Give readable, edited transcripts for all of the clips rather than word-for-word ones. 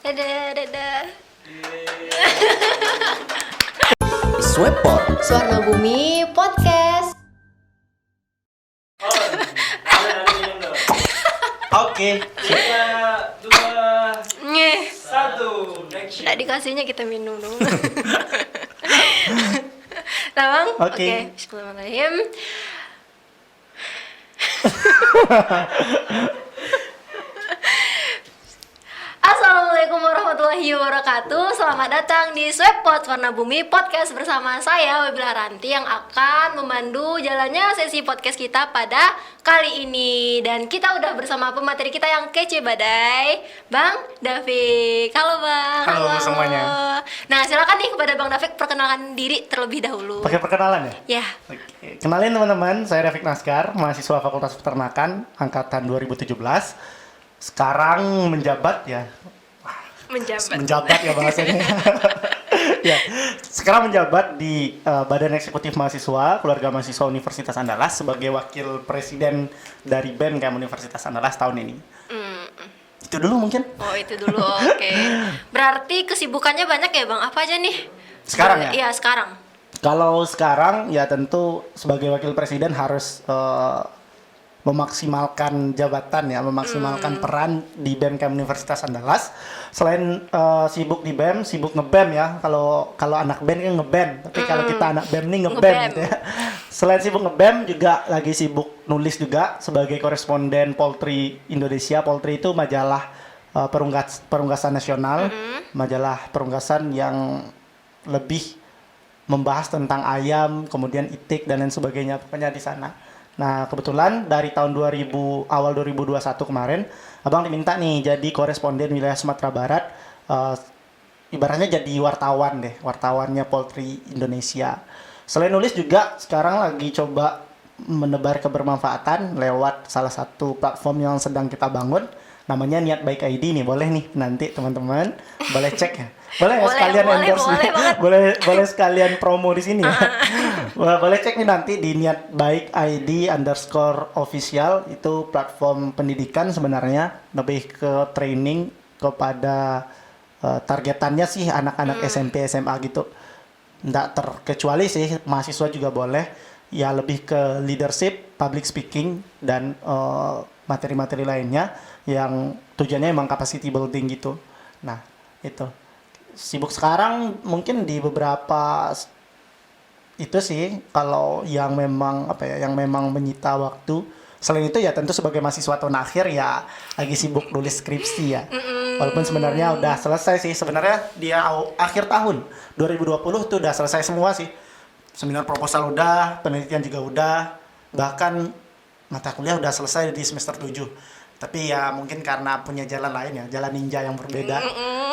Dadah, dadah. Swepot Suarna Bumi Podcast. Oke. 3, 2, Nyeh. 1, action. Nggak dikasihnya kita minum dulu. Nah, Bang? Oke. Bismillahirrahmanirrahim. Assalamualaikum warahmatullahi wabarakatuh. Selamat datang di Swepot Warna Bumi Podcast bersama saya Webila Ranti yang akan memandu jalannya sesi podcast kita pada kali ini. Dan kita udah bersama pemateri kita yang kece badai, Bang David. Halo Bang. Halo semuanya. Nah, silakan nih kepada Bang David perkenalkan diri terlebih dahulu. Pakai perkenalan ya? Ya. Oke. Kenalin teman-teman, saya Rafiq Naskar, mahasiswa Fakultas Peternakan angkatan 2017. Sekarang menjabat ya. Menjabat ya bahasanya. Ya, sekarang menjabat di Badan Eksekutif Mahasiswa Keluarga Mahasiswa Universitas Andalas sebagai wakil presiden dari BEM Universitas Andalas tahun ini. Itu dulu mungkin. Oh, itu dulu. Oke. Berarti kesibukannya banyak ya, Bang? Apa aja nih? Sekarang ya? Iya, sekarang. Kalau sekarang ya tentu sebagai wakil presiden harus memaksimalkan jabatan ya, memaksimalkan peran di BEM Universitas Andalas. Selain sibuk di BEM, sibuk nge-BEM ya. Kalau anak BEM kan nge-BEM, tapi kalau kita anak BEM nih nge-BEM gitu ya. Selain sibuk nge-BEM juga lagi sibuk nulis juga sebagai koresponden Poultry Indonesia. Poultry itu majalah perunggasan nasional, majalah perunggasan yang lebih membahas tentang ayam, kemudian itik dan lain sebagainya, pokoknya di sana. Nah, kebetulan dari tahun awal 2021 kemarin, Abang diminta nih jadi koresponden wilayah Sumatera Barat, ibaratnya jadi wartawan deh, wartawannya Poultry Indonesia. Selain nulis juga sekarang lagi coba menebar kebermanfaatan lewat salah satu platform yang sedang kita bangun, namanya Niat Baik ID nih. Boleh nih nanti teman-teman boleh cek ya. Boleh ya sekalian endorse. Boleh sekalian promo di sini ya. Boleh cek nih nanti di Niat Baik ID _official. Itu platform pendidikan sebenarnya, lebih ke training kepada targetannya sih anak-anak SMP SMA gitu. Nggak terkecuali sih mahasiswa juga boleh. Ya lebih ke leadership, public speaking dan materi-materi lainnya yang tujuannya emang capacity building gitu. Nah, itu. Sibuk sekarang mungkin di beberapa itu sih kalau yang memang yang memang menyita waktu. Selain itu ya tentu sebagai mahasiswa tahun akhir ya lagi sibuk nulis skripsi ya. Walaupun sebenarnya udah selesai sih, sebenarnya dia akhir tahun 2020 tuh udah selesai semua sih. Seminar proposal udah, penelitian juga udah, bahkan mata kuliah udah selesai di semester 7. Tapi ya mungkin karena punya jalan lain ya, jalan ninja yang berbeda,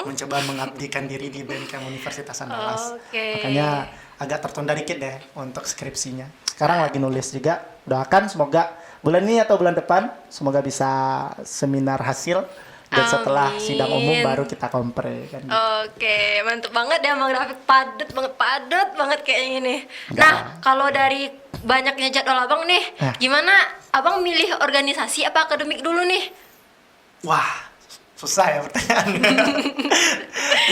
mencoba mengabdikan diri di BEM Universitas Andalas. Makanya agak tertunda dikit deh untuk skripsinya. Sekarang lagi nulis juga, doakan semoga bulan ini atau bulan depan semoga bisa seminar hasil. Dan setelah sidang umum baru kita kompre kan. Oke, mantep banget ya Bang Rafiq, padet banget kayak gini. Nah, kalau dari banyaknya jadwal Abang nih, gimana Abang milih organisasi apa akademik dulu nih? Wah, susah ya pertanyaannya.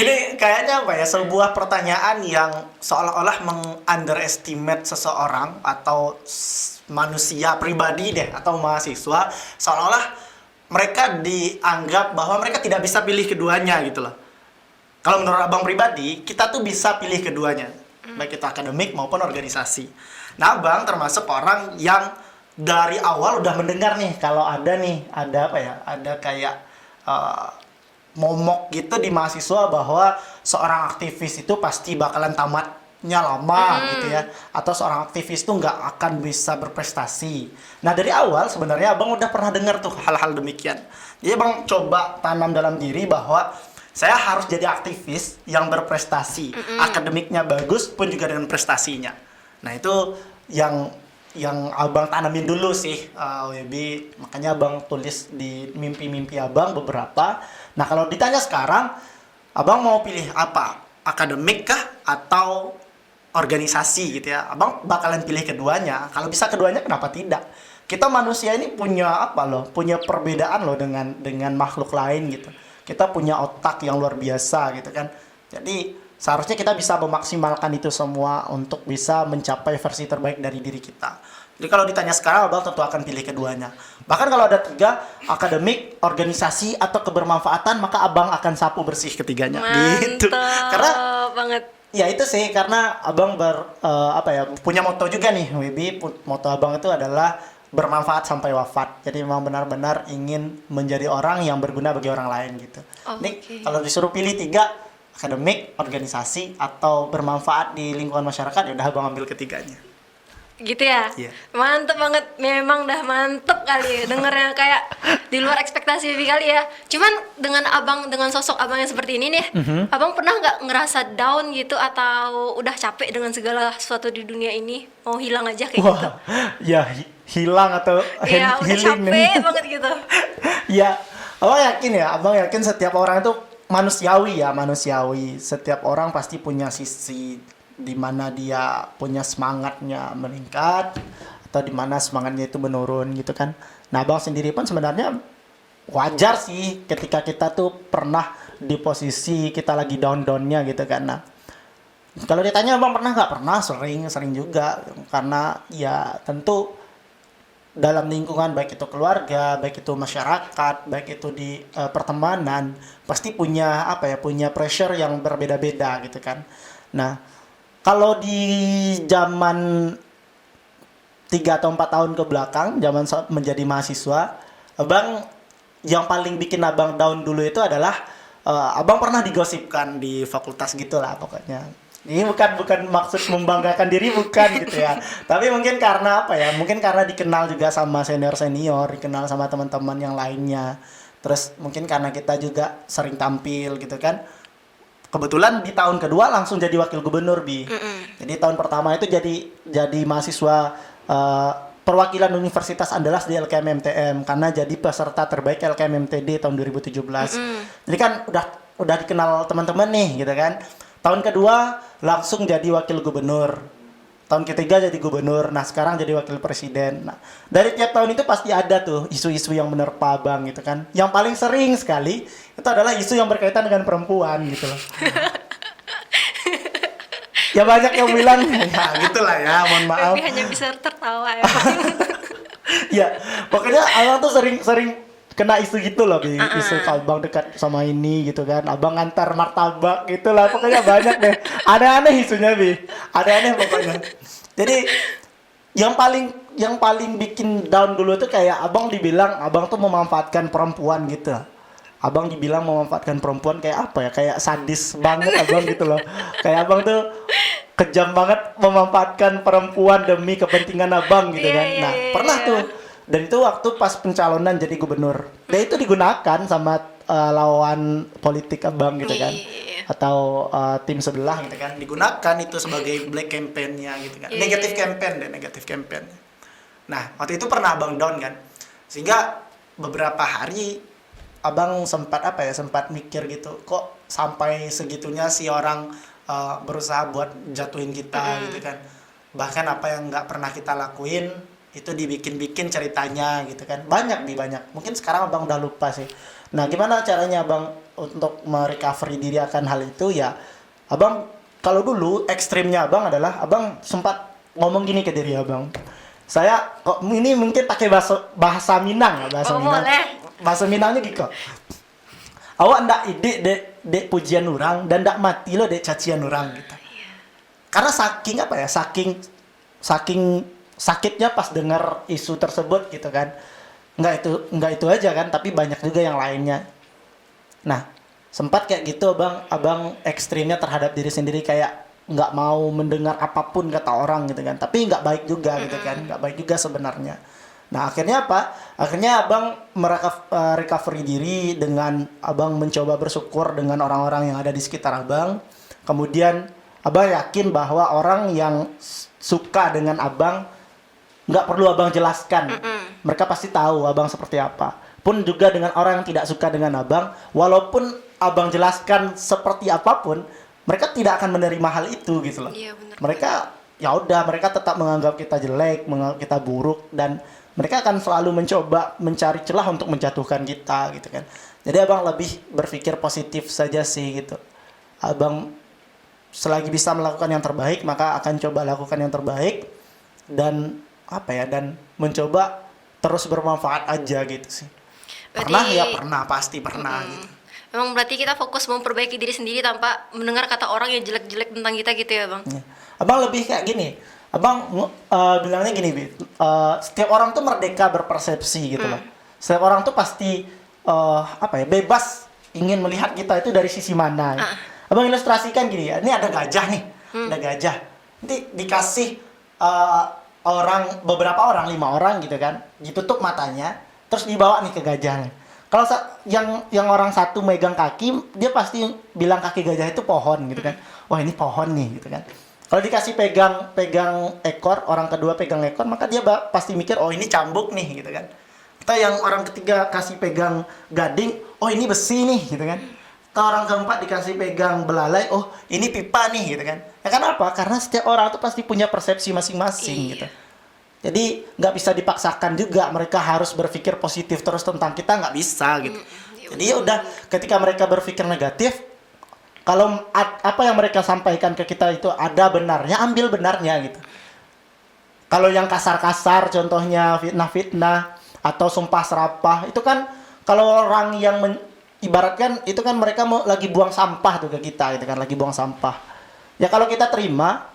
Ini kayaknya sebuah pertanyaan yang seolah-olah meng-underestimate seseorang atau manusia pribadi deh atau mahasiswa, seolah-olah mereka dianggap bahwa mereka tidak bisa pilih keduanya gitu loh. Kalau menurut Abang pribadi, kita tuh bisa pilih keduanya, baik itu akademik maupun organisasi. Nah, Abang termasuk orang yang dari awal udah mendengar nih kalau ada kayak momok gitu di mahasiswa bahwa seorang aktivis itu pasti bakalan tamatnya lama gitu ya, atau seorang aktivis itu nggak akan bisa berprestasi. Nah, dari awal sebenarnya Abang udah pernah dengar tuh hal-hal demikian. Jadi Abang coba tanam dalam diri bahwa saya harus jadi aktivis yang berprestasi, akademiknya bagus pun juga dengan prestasinya. Nah, itu yang Abang tanamin dulu sih, Webi. Makanya Abang tulis di mimpi-mimpi Abang beberapa. Nah, kalau ditanya sekarang, Abang mau pilih apa? Akademik kah atau organisasi gitu ya? Abang bakalan pilih keduanya. Kalau bisa keduanya, kenapa tidak? Kita manusia ini punya punya perbedaan loh dengan makhluk lain gitu. kita punya otak yang luar biasa gitu kan. Jadi seharusnya kita bisa memaksimalkan itu semua untuk bisa mencapai versi terbaik dari diri kita. Jadi kalau ditanya sekarang, abang tentu akan pilih keduanya. Bahkan kalau ada 3, akademik, organisasi, atau kebermanfaatan, maka abang akan sapu bersih ketiganya. Gitu. Karena banget. ya itu sih, karena abang punya moto juga nih, Wibi. Moto abang itu adalah bermanfaat sampai wafat. Jadi memang benar-benar ingin menjadi orang yang berguna bagi orang lain gitu. Nih kalau disuruh pilih 3, akademik, organisasi, atau bermanfaat di lingkungan masyarakat, ya udah abang ambil ketiganya. Gitu ya? Iya. Mantep banget, memang dah mantep kali ya. Dengernya kayak di luar ekspektasi Vivi kali ya. Cuman dengan sosok abang yang seperti ini nih, abang pernah nggak ngerasa down gitu atau udah capek dengan segala sesuatu di dunia ini, mau hilang aja kayak gitu? Ya hilang atau Iya, udah healing capek nih. banget gitu. Ya, abang yakin setiap orang itu manusiawi. Setiap orang pasti punya sisi di mana dia punya semangatnya meningkat atau di mana semangatnya itu menurun gitu kan. Nah, abang sendiri pun sebenarnya wajar sih ketika kita tuh pernah di posisi kita lagi down-downnya gitu kan. Nah, kalau ditanya abang pernah nggak? Pernah, sering juga, karena ya tentu dalam lingkungan, baik itu keluarga, baik itu masyarakat, baik itu di pertemanan, pasti punya punya pressure yang berbeda-beda gitu kan. Nah, kalau di zaman 3 atau 4 tahun ke belakang, zaman menjadi mahasiswa, abang yang paling bikin abang down dulu itu adalah abang pernah digosipkan di fakultas gitulah pokoknya. Ini bukan maksud membanggakan diri, bukan gitu ya. Tapi mungkin karena mungkin karena dikenal juga sama senior, dikenal sama teman-teman yang lainnya. Terus mungkin karena kita juga sering tampil gitu kan. Kebetulan di tahun kedua langsung jadi wakil gubernur, Bi. Jadi tahun pertama itu jadi mahasiswa perwakilan Universitas Andalas di LKM MTM karena jadi peserta terbaik LKM MTD tahun 2017. Jadi kan udah dikenal teman-teman nih gitu kan. Tahun kedua langsung jadi wakil gubernur. Tahun ketiga jadi gubernur. Nah, sekarang jadi wakil presiden. Nah, dari tiap tahun itu pasti ada tuh isu-isu yang menerpa abang gitu kan. Yang paling sering sekali itu adalah isu yang berkaitan dengan perempuan gitu loh. Ya banyak yang bilang, ya gitulah ya, mohon maaf. Tapi hanya bisa tertawa ya. Ya, pokoknya abang tuh sering kena isu gitu loh, Bi. Isu kalau abang dekat sama ini gitu kan, abang ngantar martabak gitu lah, pokoknya banyak deh. Aneh-aneh isunya, Bi. Aneh-aneh pokoknya. Jadi yang paling bikin down dulu tuh kayak abang dibilang abang tuh memanfaatkan perempuan gitu. Abang dibilang memanfaatkan perempuan kayak apa ya? Kayak sadis banget abang gitu loh. Kayak abang tuh kejam banget memanfaatkan perempuan demi kepentingan abang gitu kan. Nah, pernah tuh. Dan itu waktu pas pencalonan jadi gubernur. Dan itu digunakan sama lawan politik abang gitu kan. Atau tim sebelah gitu kan. Digunakan itu sebagai black campaign-nya gitu kan. Negative campaign. Nah, waktu itu pernah abang down kan. Sehingga beberapa hari abang sempat mikir gitu. Kok sampai segitunya si orang berusaha buat jatuhin kita gitu kan. Bahkan apa yang nggak pernah kita lakuin itu dibikin-bikin ceritanya gitu kan. Banyak. Mungkin sekarang abang udah lupa sih. Nah, gimana caranya abang untuk merecovery diri akan hal itu ya? Abang kalau dulu ekstrimnya abang adalah abang sempat ngomong gini ke diri abang. Saya kok ini mungkin pakai bahasa Minang ya, Minang. Boleh. Bahasa Minangnya gitu. Awak ndak ide dek pujian orang dan ndak mati lo dek cacian orang gitu. Karena saking sakitnya pas dengar isu tersebut gitu kan. Enggak itu aja kan, tapi banyak juga yang lainnya. Nah, sempat kayak gitu abang ekstrimnya terhadap diri sendiri, kayak nggak mau mendengar apapun kata orang gitu kan. Tapi nggak baik juga gitu kan, nggak baik juga sebenarnya. Nah, akhirnya apa? Akhirnya abang recovery diri dengan abang mencoba bersyukur dengan orang-orang yang ada di sekitar abang. Kemudian abang yakin bahwa orang yang suka dengan abang nggak perlu abang jelaskan. Mereka pasti tahu abang seperti apa. Pun juga dengan orang yang tidak suka dengan abang, walaupun abang jelaskan seperti apapun, mereka tidak akan menerima hal itu gitu loh. Iya, bener. Mereka tetap menganggap kita jelek, menganggap kita buruk, dan mereka akan selalu mencoba mencari celah untuk menjatuhkan kita gitu kan. Jadi abang lebih berpikir positif saja sih gitu. Abang selagi bisa melakukan yang terbaik maka akan coba lakukan yang terbaik, dan dan mencoba terus bermanfaat aja gitu sih. Pernah Berarti- ya pernah, pasti pernah gitu. Memang berarti kita fokus memperbaiki diri sendiri tanpa mendengar kata orang yang jelek-jelek tentang kita gitu ya bang. Ya. Abang lebih kayak gini. Abang bilangnya gini, Bi. Setiap orang tuh merdeka berpersepsi gitu loh. Setiap orang tuh pasti bebas ingin melihat kita itu dari sisi mana. Abang ilustrasikan gini ya. Ini ada gajah nih. Ada gajah. Nanti dikasih beberapa orang, 5 orang gitu kan. Ditutup matanya, terus dibawa nih ke gajahnya. Kalau yang orang satu megang kaki, dia pasti bilang kaki gajah itu pohon gitu kan. Wah, ini pohon nih gitu kan. Kalau dikasih pegang ekor, orang kedua pegang ekor, maka dia pasti mikir, oh ini cambuk nih gitu kan. Atau yang orang ketiga kasih pegang gading, oh ini besi nih gitu kan. Atau orang keempat dikasih pegang belalai, oh ini pipa nih gitu kan. Ya kenapa? Karena setiap orang tuh pasti punya persepsi masing-masing Iya. gitu. Jadi nggak bisa dipaksakan juga mereka harus berpikir positif terus tentang kita, nggak bisa gitu. Jadi ya udah, ketika mereka berpikir negatif, kalau apa yang mereka sampaikan ke kita itu ada benarnya, ambil benarnya gitu. Kalau yang kasar-kasar, contohnya fitnah-fitnah atau sumpah serapah, itu kan kalau orang yang ibaratkan itu kan mereka mau lagi buang sampah tuh ke kita gitu kan, lagi buang sampah. Ya kalau kita terima,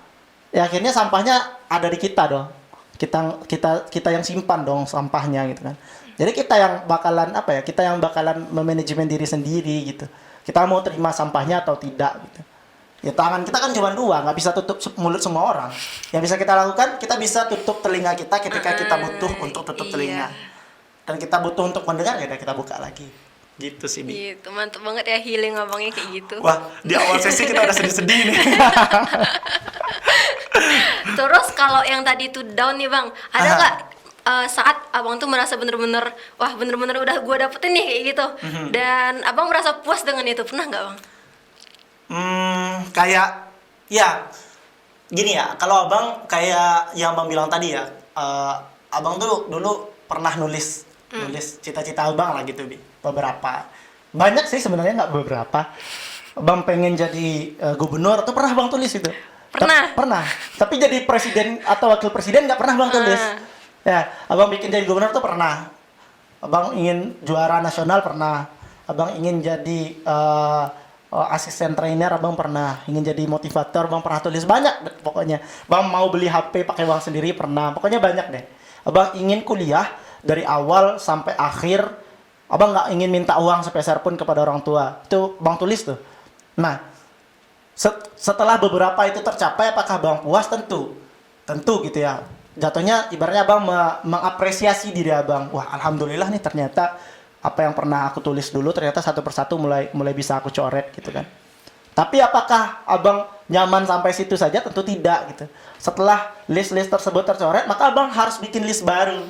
ya akhirnya sampahnya ada di kita dong. Kita yang simpan dong sampahnya gitu kan. Jadi kita yang bakalan memanajemen diri sendiri gitu. Kita mau terima sampahnya atau tidak gitu. Ya tangan kita kan cuma 2, nggak bisa tutup mulut semua orang. Yang bisa kita lakukan, kita bisa tutup telinga kita ketika kita butuh untuk tutup telinga. Dan kita butuh untuk mendengar, ya kita buka lagi. Gitu sih, Bi. Gitu, mantep banget ya healing abangnya kayak gitu. Wah, di awal sesi kita udah sedih-sedih nih. Terus kalau yang tadi tuh down nih bang, ada Aha. nggak saat abang tuh merasa bener-bener udah gue dapetin nih kayak gitu, dan abang merasa puas dengan itu, pernah nggak bang? Kayak ya gini ya, kalau abang kayak yang abang bilang tadi ya, abang tuh dulu pernah nulis cita-cita abang lah gitu, Bi. Beberapa, banyak sih sebenarnya, nggak beberapa. Abang pengen jadi gubernur tuh pernah abang tulis itu. Pernah. Tapi jadi presiden atau wakil presiden nggak pernah abang tulis. Ya, abang bikin jadi gubernur tuh pernah. Abang ingin juara nasional pernah. Abang ingin jadi asisten trainer, abang pernah. Ingin jadi motivator, abang pernah tulis banyak pokoknya. Abang mau beli HP pakai uang sendiri pernah. Pokoknya banyak deh. Abang ingin kuliah dari awal sampai akhir. Abang nggak ingin minta uang sepeser pun kepada orang tua. Itu abang tulis tuh. Nah, setelah beberapa itu tercapai, apakah abang puas? Tentu gitu ya. Jatuhnya ibaratnya abang mengapresiasi diri abang. Wah, alhamdulillah nih, ternyata apa yang pernah aku tulis dulu ternyata satu persatu mulai bisa aku coret gitu kan. Tapi apakah abang nyaman sampai situ saja? Tentu tidak gitu. Setelah list-list tersebut tercoret, maka abang harus bikin list baru.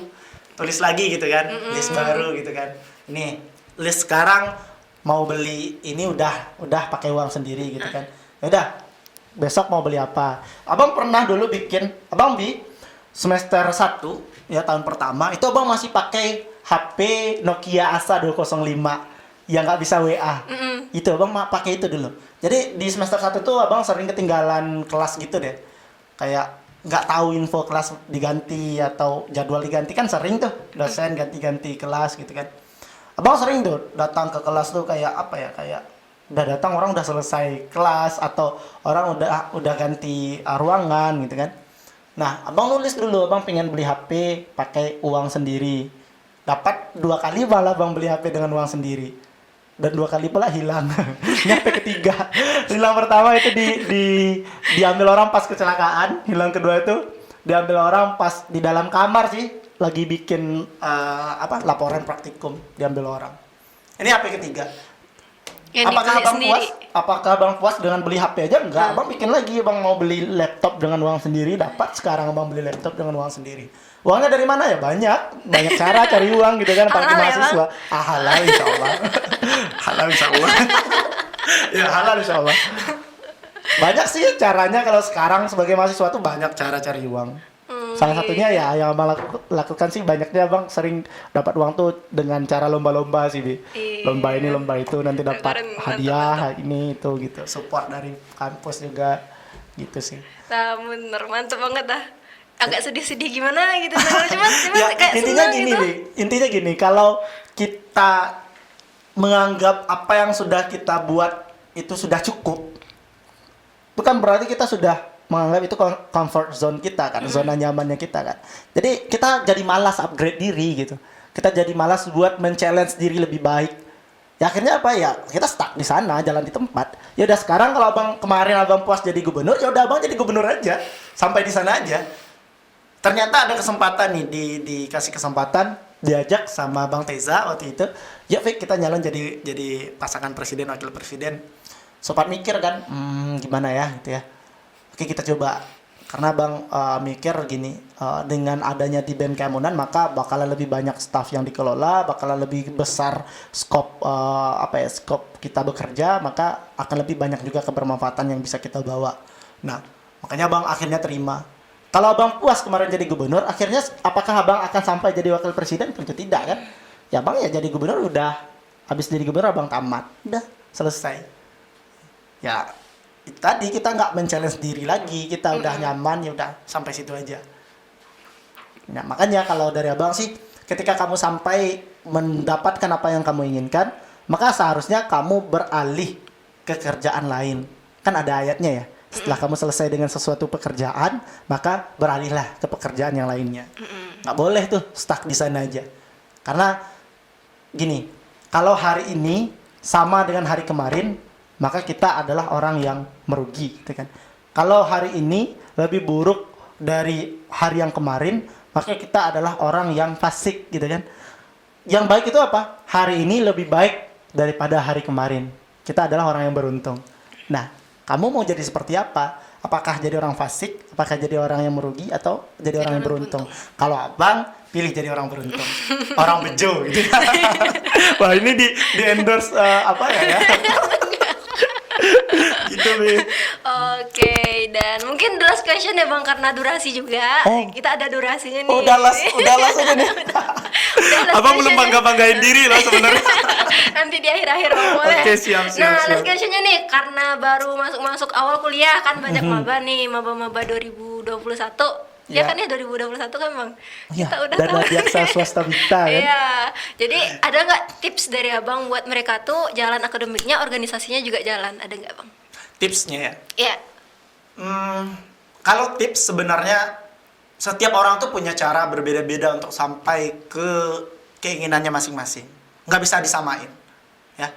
Tulis lagi gitu kan, list baru gitu kan. Ini list sekarang mau beli ini udah pakai uang sendiri gitu kan. Ya udah, besok mau beli apa? Abang pernah dulu bikin, semester 1 ya, tahun pertama itu abang masih pakai HP Nokia Asa 205 yang nggak bisa WA. Itu abang pakai itu dulu. Jadi di semester 1 tuh abang sering ketinggalan kelas gitu deh. Kayak nggak tahu info kelas diganti atau jadwal diganti, kan sering tuh dosen ganti-ganti kelas gitu kan. Abang sering tuh datang ke kelas tuh kayak udah datang orang udah selesai kelas atau orang udah ganti ruangan gitu kan. Nah, abang nulis dulu, abang pengen beli HP pakai uang sendiri. Dapat 2 kali malah abang beli HP dengan uang sendiri. Dan 2 kali pula hilang. Nyampe ketiga. Hilang pertama itu diambil orang pas kecelakaan. Hilang kedua itu diambil orang pas di dalam kamar sih. Lagi bikin laporan praktikum, diambil orang. Ini HP ketiga. Yang Apakah dibeli abang sendiri. puas? Apakah abang puas dengan beli HP aja? Enggak, abang bikin lagi. Abang mau beli laptop dengan uang sendiri, dapat. Sekarang abang beli laptop dengan uang sendiri. Uangnya dari mana ya? Banyak cara cari uang gitu kan, apalagi Halal ya, mahasiswa. Halal insyaallah. Halal insyaallah. Ya halal insyaallah. Banyak sih caranya kalau sekarang sebagai mahasiswa tuh banyak cara cari uang. Salah satunya ya yang abang lakukan sih banyaknya abang sering dapat uang tuh dengan cara lomba-lomba sih, Bi. Iya. Lomba ini lomba itu nanti dapat Keren, hadiah ini itu gitu. Support dari kampus juga gitu sih. Nah, bener, mantep banget dah. Agak sedih-sedih gimana gitu. Cuman Ya, kayak intinya seneng gini, gitu. Bi. Intinya gini, kalau kita menganggap apa yang sudah kita buat itu sudah cukup, bukan berarti kita sudah menganggap itu comfort zone kita kan, zona nyamannya kita kan. Jadi kita jadi malas upgrade diri gitu. Kita jadi malas buat men-challenge diri lebih baik. Ya akhirnya apa ya? Kita stuck di sana, jalan di tempat. Ya udah sekarang kalau kemarin abang puas jadi gubernur, ya udah abang jadi gubernur aja. Sampai di sana aja. Ternyata ada kesempatan nih dikasih kesempatan diajak sama Bang Teza waktu itu. Ya Fik, kita nyalon jadi pasangan presiden wakil presiden. Sobat mikir kan, gimana ya gitu ya. Oke kita coba, karena Bang mikir gini, dengan adanya di BEM Kehamunan maka bakalan lebih banyak staff yang dikelola, bakalan lebih besar skop skop kita bekerja, maka akan lebih banyak juga kebermanfaatan yang bisa kita bawa. Nah, makanya Bang akhirnya terima. Kalau Abang puas kemarin jadi gubernur, akhirnya apakah Abang akan sampai jadi wakil presiden? Tentu tidak kan? Ya Bang ya jadi gubernur udah, habis jadi gubernur Abang tamat, udah selesai. Ya tadi kita nggak men-challenge diri lagi, kita udah nyaman, ya udah sampai situ aja. Nah makanya kalau dari abang sih, ketika kamu sampai mendapatkan apa yang kamu inginkan, maka seharusnya kamu beralih ke kerjaan lain. Kan ada ayatnya ya, setelah kamu selesai dengan sesuatu pekerjaan, maka beralihlah ke pekerjaan yang lainnya. Nggak boleh tuh stuck di sana aja. Karena gini, kalau hari ini sama dengan hari kemarin, maka kita adalah orang yang merugi, gitu kan. Kalau hari ini lebih buruk dari hari yang kemarin, maka kita adalah orang yang fasik, gitu kan. Yang baik itu apa? Hari ini lebih baik daripada hari kemarin. Kita adalah orang yang beruntung. Nah, kamu mau jadi seperti apa? Apakah jadi orang fasik? Apakah jadi orang yang merugi? Atau jadi orang yang beruntung? Kalau abang, pilih jadi orang beruntung. Orang bejo, gitu. Wah, ini di endorse apa ya? Gitu, Bi. Oke, dan mungkin the last question ya Bang, karena durasi juga. Oh. Kita ada durasinya nih. Oh, udah las aja nih. Last Abang belum question ya. banggain diri loh sebenarnya. Nanti di akhir-akhir Bang, boleh. Oke, siap. Last questionnya nih, karena baru masuk awal kuliah kan banyak maba nih, maba 2021. Ya Ya. kan ya 2021 kan Bang. Ya, Kita udah dana tahu. Diaksa Swasta Wita kan. Iya. Jadi ada nggak tips dari Abang buat mereka tuh jalan akademiknya, organisasinya juga jalan? Ada nggak Bang? Tipsnya ya. Iya. Kalau tips sebenarnya setiap orang tuh punya cara berbeda-beda untuk sampai ke keinginannya masing-masing. Nggak bisa disamain. Ya.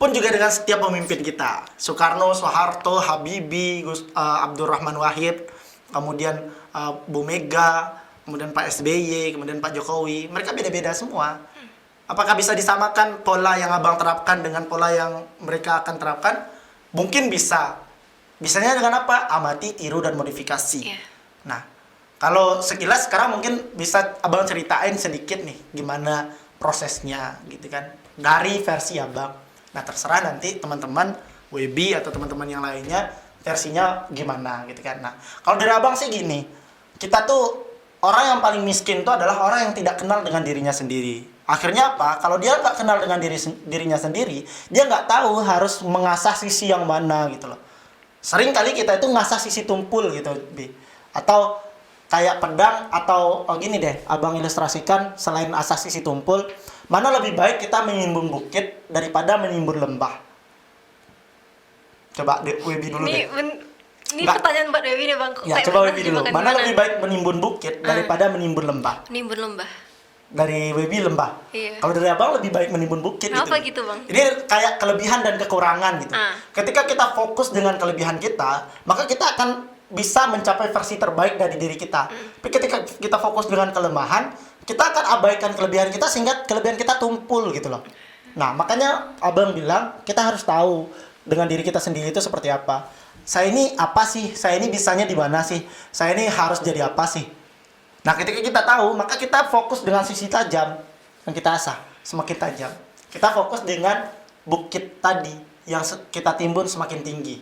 Pun juga dengan setiap pemimpin kita. Soekarno, Soeharto, Habibie, Abdurrahman Wahid, kemudian Bu Mega, kemudian Pak SBY, kemudian Pak Jokowi. Mereka beda-beda semua. Apakah bisa disamakan pola yang abang terapkan dengan pola yang mereka akan terapkan? Mungkin bisa. Bisanya dengan apa? Amati, tiru, dan modifikasi. Iya. Nah, kalau sekilas sekarang mungkin bisa abang ceritain sedikit nih gimana prosesnya gitu kan dari versi abang. Nah, terserah nanti teman-teman Webi atau teman-teman yang lainnya versinya gimana gitu kan. Nah, kalau dari abang sih gini, kita tuh orang yang paling miskin itu adalah orang yang tidak kenal dengan dirinya sendiri. Akhirnya apa? Kalau dia nggak kenal dengan dirinya sendiri, dia nggak tahu harus mengasah sisi yang mana gitu loh. Sering kali kita itu ngasah sisi tumpul gitu, Bi. Atau kayak pedang atau gini deh, abang ilustrasikan selain asah sisi tumpul, mana lebih baik kita menimbun bukit daripada menimbun lembah? Coba Webi dulu deh. Ini Nggak. pertanyaan buat Dewi nih Bang. Ya, Kayak coba pernah Webi dulu. dimakan Mana di lebih baik menimbun bukit daripada menimbun lembah? Nimbun lembah. Dari Webi lembah. Iya. Kalau dari abang lebih baik menimbun bukit. Kenapa gitu, Bang? Ini kayak kelebihan dan kekurangan gitu. Ah. Ketika kita fokus dengan kelebihan kita, maka kita akan bisa mencapai versi terbaik dari diri kita. Tapi ketika kita fokus dengan kelemahan, kita akan abaikan kelebihan kita sehingga kelebihan kita tumpul gitu loh. Nah, makanya abang bilang kita harus tahu dengan diri kita sendiri itu seperti apa. Saya ini apa sih? Saya ini bisanya di mana sih? Saya ini harus jadi apa sih? Nah, ketika kita tahu, maka kita fokus dengan sisi tajam yang kita asah, semakin tajam. Kita fokus dengan bukit tadi yang kita timbun semakin tinggi.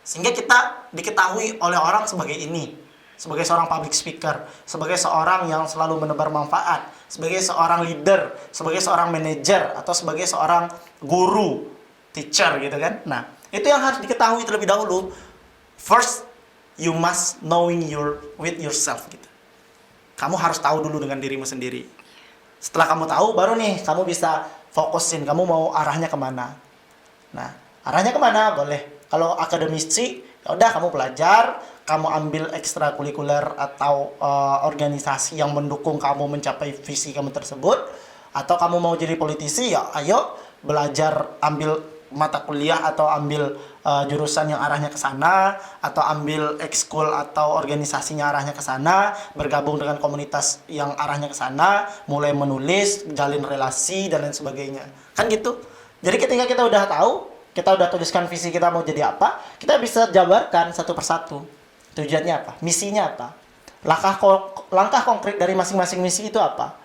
Sehingga kita diketahui oleh orang sebagai ini. sebagai seorang public speaker, sebagai seorang yang selalu menebar manfaat, sebagai seorang leader, sebagai seorang manajer, atau sebagai seorang guru, teacher gitu kan. Nah, itu yang harus diketahui terlebih dahulu. First, you must knowing with yourself gitu. Kamu harus tahu dulu dengan dirimu sendiri. Setelah kamu tahu, baru nih kamu bisa fokusin, kamu mau arahnya kemana. Nah, arahnya kemana? Boleh. Kalau akademisi, ya udah kamu belajar, kamu ambil ekstrakurikuler atau organisasi yang mendukung kamu mencapai visi kamu tersebut. Atau kamu mau jadi politisi, ya ayo belajar, ambil mata kuliah atau ambil jurusan yang arahnya ke sana, atau ambil ekskul atau organisasinya arahnya ke sana, bergabung dengan komunitas yang arahnya ke sana, mulai menulis, jalin relasi dan lain sebagainya. Kan gitu. Jadi ketika kita udah tahu, kita udah tuliskan visi kita mau jadi apa, kita bisa jabarkan satu persatu. Tujuannya apa? Misinya apa? Langkah konkret dari masing-masing misi itu apa?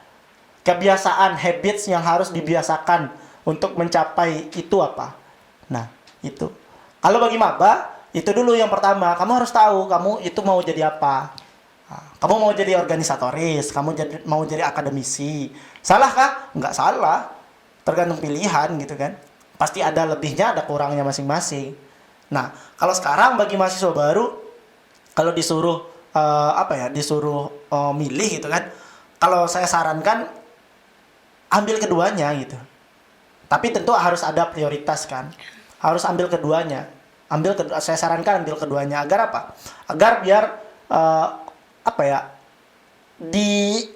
Kebiasaan, habits yang harus dibiasakan untuk mencapai itu apa? Nah, itu. Kalau bagi maba, itu dulu yang pertama. Kamu harus tahu, kamu itu mau jadi apa. Nah, kamu mau jadi organisatoris, kamu mau jadi akademisi. Salah kah? Nggak salah. Tergantung pilihan gitu kan. Pasti ada lebihnya, ada kurangnya masing-masing. Nah, kalau sekarang bagi mahasiswa baru, kalau disuruh milih gitu kan, kalau saya sarankan ambil keduanya gitu. Tapi tentu harus ada prioritas kan, harus ambil keduanya. Saya sarankan ambil keduanya agar apa? Agar biar di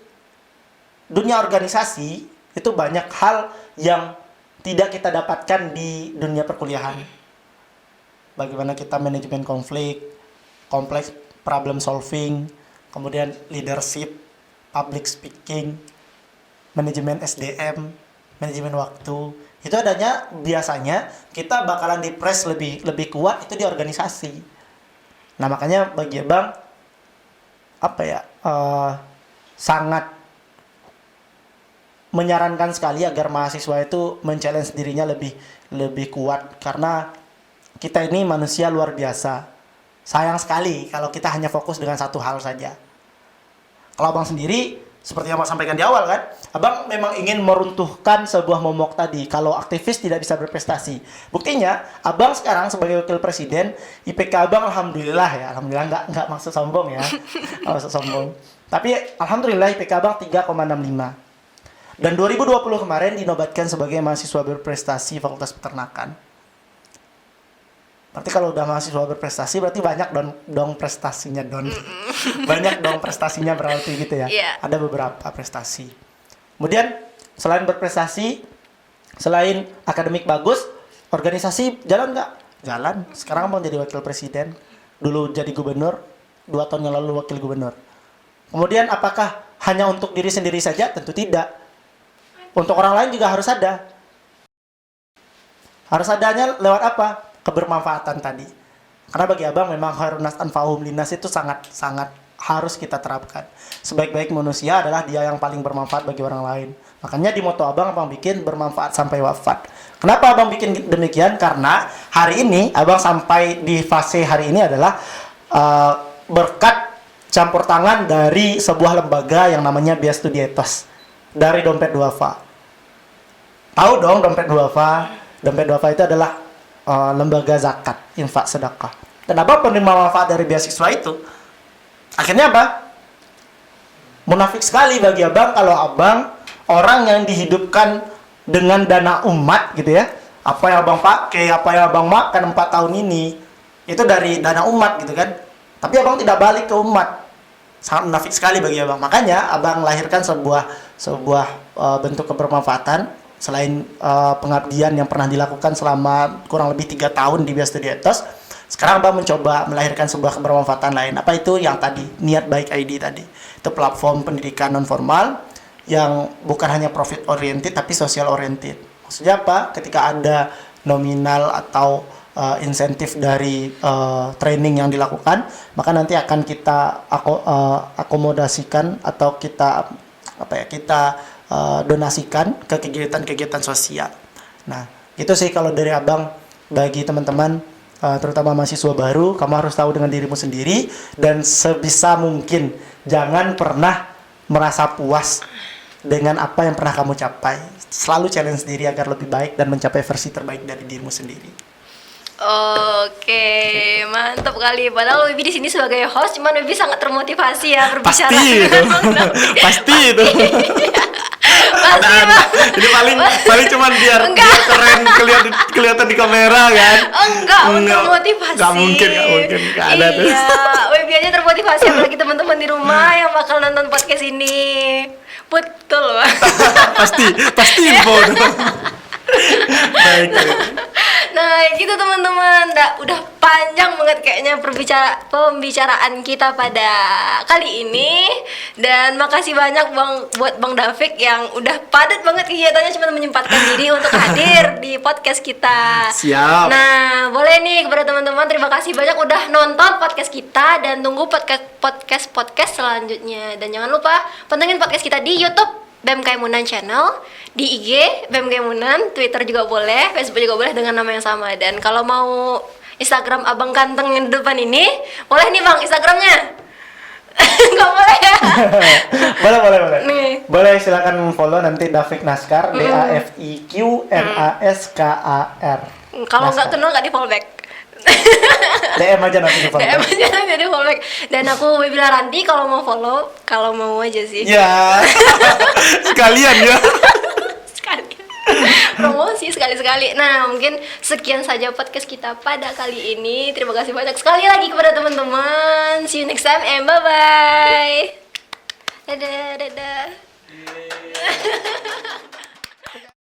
dunia organisasi itu banyak hal yang tidak kita dapatkan di dunia perkuliahan. Bagaimana kita manajemen konflik, kompleks problem solving, kemudian leadership, public speaking, manajemen SDM, manajemen waktu. Itu adanya biasanya kita bakalan di-press lebih kuat itu di organisasi. Nah, makanya bagi Abang sangat menyarankan sekali agar mahasiswa itu men-challenge dirinya lebih kuat, karena kita ini manusia luar biasa. Sayang sekali kalau kita hanya fokus dengan satu hal saja. Kalau Abang sendiri, seperti yang Abang sampaikan di awal kan, Abang memang ingin meruntuhkan sebuah momok tadi, kalau aktivis tidak bisa berprestasi. Buktinya, Abang sekarang sebagai wakil presiden, IPK Abang alhamdulillah nggak maksud sombong ya, nggak maksud sombong. Tapi alhamdulillah IPK Abang 3,65. Dan 2020 kemarin dinobatkan sebagai mahasiswa berprestasi Fakultas Peternakan. Berarti kalau udah mahasiswa berprestasi berarti banyak dong prestasinya banyak dong prestasinya berarti gitu ya. Yeah. Ada beberapa prestasi. Kemudian selain berprestasi, selain akademik bagus, organisasi jalan nggak? Jalan. Sekarang mau jadi wakil presiden. Dulu jadi gubernur, 2 tahun yang lalu wakil gubernur. Kemudian apakah hanya untuk diri sendiri saja? Tentu tidak. Untuk orang lain juga harus ada. Harus adanya lewat apa? Kebermanfaatan tadi. Karena bagi Abang memang khairun nas anfa'uhum linnas itu sangat harus kita terapkan. Sebaik-baik manusia adalah dia yang paling bermanfaat bagi orang lain. Makanya di moto Abang bikin bermanfaat sampai wafat. Kenapa Abang bikin demikian? Karena hari ini Abang sampai di fase hari ini adalah berkat campur tangan dari sebuah lembaga yang namanya Bias Studietos dari Dompet Duafa. Tahu dong Dompet Duafa? Dompet Duafa itu adalah lembaga zakat, infak, sedekah. Dan Abang penerima manfaat dari beasiswa itu. Akhirnya apa? Munafik sekali bagi Abang kalau Abang orang yang dihidupkan dengan dana umat gitu ya. Apa yang Abang pakai, apa yang Abang makan 4 tahun ini itu dari dana umat gitu kan. Tapi Abang tidak balik ke umat. Sangat munafik sekali bagi Abang. Makanya Abang lahirkan sebuah bentuk kebermanfaatan. Selain pengabdian yang pernah dilakukan selama kurang lebih 3 tahun di Bias Studietos, sekarang Abang mencoba melahirkan sebuah kebermanfaatan lain. Apa itu? Yang tadi, Niat Baik ID tadi. Itu platform pendidikan non formal yang bukan hanya profit oriented tapi social oriented. Maksudnya apa? Ketika ada nominal atau insentif dari training yang dilakukan, maka nanti akan kita akomodasikan atau kita donasikan ke kegiatan-kegiatan sosial. Nah, itu sih kalau dari Abang bagi teman-teman terutama mahasiswa baru, kamu harus tahu dengan dirimu sendiri dan sebisa mungkin jangan pernah merasa puas dengan apa yang pernah kamu capai. Selalu challenge diri agar lebih baik dan mencapai versi terbaik dari dirimu sendiri. Oke, mantap kali. Padahal Wibi di sini sebagai host, cuman Wibi sangat termotivasi ya berbicara. Pasti itu. dengan Bang David. Pasti itu. Pasti, Bang. Ini paling cuman biar Enggak. keren kelihatan di kamera kan. Enggak, termotivasi. Enggak mungkin. Enggak ada tuh. Iya, Wibi aja termotivasi apalagi teman-teman di rumah yang bakal nonton podcast ini. Betul, Bang. pasti info. Baik. Nah gitu teman-teman, udah panjang banget kayaknya pembicaraan kita pada kali ini. Dan makasih banyak buat Bang David yang udah padat banget kegiatannya, cuma menyempatkan diri untuk hadir di podcast kita. Siap. Nah boleh nih kepada teman-teman, terima kasih banyak udah nonton podcast kita. Dan tunggu podcast selanjutnya. Dan jangan lupa pantengin podcast kita di YouTube BEM Kaimunan Channel, di IG BEM Kaimunan, Twitter juga boleh, Facebook juga boleh dengan nama yang sama. Dan kalau mau Instagram abang ganteng yang di depan ini, boleh nih bang Instagramnya. Nggak boleh ya? boleh. Nih. Boleh, silakan follow nanti David Naskar, DAFIQ NASKAR. Kalau nggak kenal nggak di follow back. DM aja nanti di follow. DM aja nanti di follow back. Dan aku Wibi Laranti kalau mau follow, kalau mau aja sih. Ya. Sekalian ya. Promosi sekali-sekali. Nah mungkin sekian saja podcast kita pada kali ini. Terima kasih banyak sekali lagi kepada teman-teman. See you next time and bye-bye. Dadah.